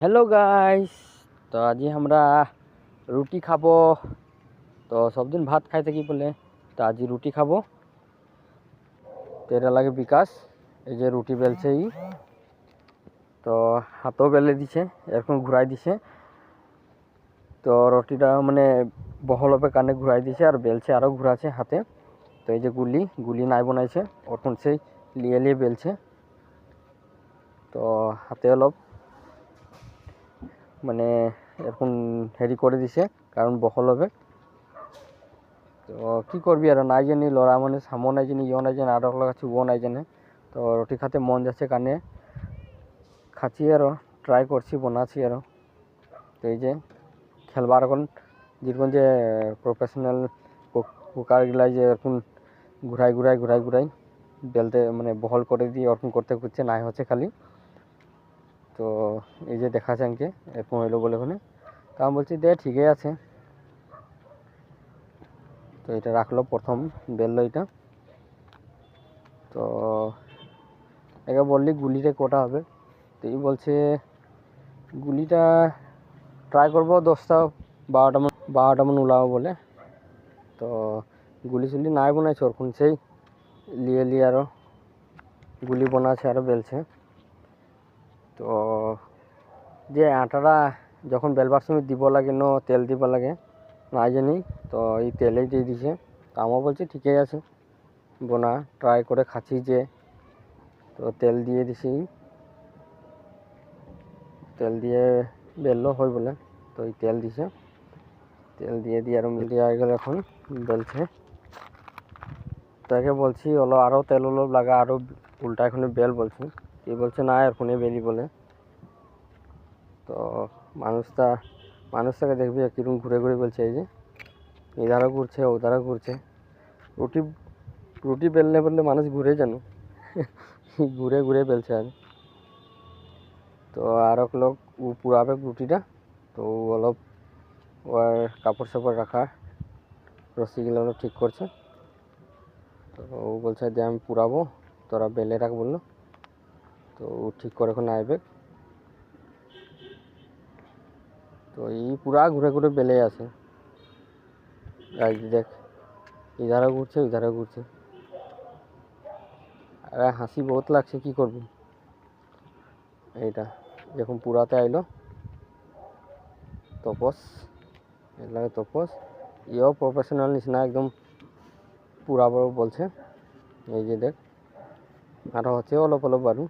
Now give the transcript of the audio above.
Hello guys, তো আজি আমরা রুটি খাবো। তো সবদিন ভাত খাই থাকি বলে, তো আজি রুটি খাবো। তো এটা লাগে বিকাশ, এই যে রুটি বেলছে তো হাতও বেলে দিছে, এরকম ঘুরাই দিছে। তো রুটিটা মানে বহল হবে কানে ঘুরাই দিছে আর বেলছে আরও ঘুরাছে হাতে। তো এই যে গুলি নাই বনাইছে, ওরকম সেই লিয়ে বেলছে। তো হাতে অলপ মানে এরকম হেরি করে দিছে, কারণ বহল হবে। তো কি করবি আর, নাই জানি লড়া মানে সামো নাই জানি ইও নাই জানি আরো লাগাচ্ছি ও নাই জানে। তো রুটি খাতে মন যাচ্ছে কানে, খাচ্ছি আরও ট্রাই করছি, বানাচ্ছি আরও। তো এই যে খেলবার এখন যেরকম যে প্রফেশনাল কুকারগুলাই যে এরকম ঘুরাই বেলতে মানে বহল করে দিয়ে ওরকম করতে করছে নাই হচ্ছে খালি। তো এই যে দেখাচ্ছে আমাকে এরকম হইলো বলে ওখানে, তো আমি বলছি দে ঠিকই আছে। তো এটা রাখলো, প্রথম বেললো এটা। তো একে বললি গুলিটা কটা হবে, তো এই বলছে গুলিটা ট্রাই করবো 10টা 12টা মন উলাও বলে। তো গুলি চুলি নাই বানাইছে ওরকম সেই লিয়ে আরও গুলি বানাচ্ছে আরও বেলছে। তো যে আটাটা যখন বেলবার সময় দিব লাগে তেল দিব লাগে নাই জানি, তো এই তেলেই দিয়ে দিছে। তো আমার বলছে ঠিকই আছে, বোনা ট্রাই করে খাচ্ছি যে। তো তেল দিয়ে দিছি, তেল দিয়ে বেললো হয় বলে। তো এই তেল দিছে, তেল দিয়ে আরও মিলিয়ে হয়ে গেলে এখন বেলছে। তাকে বলছি আরও তেল লাগা, আরও উল্টা এখানে বেল বলছি। এই বলছে না এখনই বেলি বলে। তো মানুষটাকে দেখবি কিরকম ঘুরে বলছে, এই যে এধারও ঘুরছে ওধারও ঘুরছে। রুটি বেললে মানুষ ঘুরে জানো ঘুরে বেলছে আর। তো আর এক লোক পুরাবে রুটিটা, তো অলপ ওর কাপড় সাপড় রাখা রশিগুলো অলপ ঠিক করছে। তো ও বলছে যে আমি পুরাবো, তোরা বেলে রাখ বললো। তো ও ঠিক করে এখন আইবে। তো এই পুরা ঘুরে বেলে আছে। দেখ ইধারও ঘুরছে উধারও ঘুরছে। আরে হাসি বহুত লাগছে, কি করবি। এইটা যখন পুরাতে আইলো তপস, এর লাগে তপস ইও প্রফেশনাল নিচিনা একদম পুরাবো বলছে। এই যে দেখ আরও হচ্ছে অলপ বারু।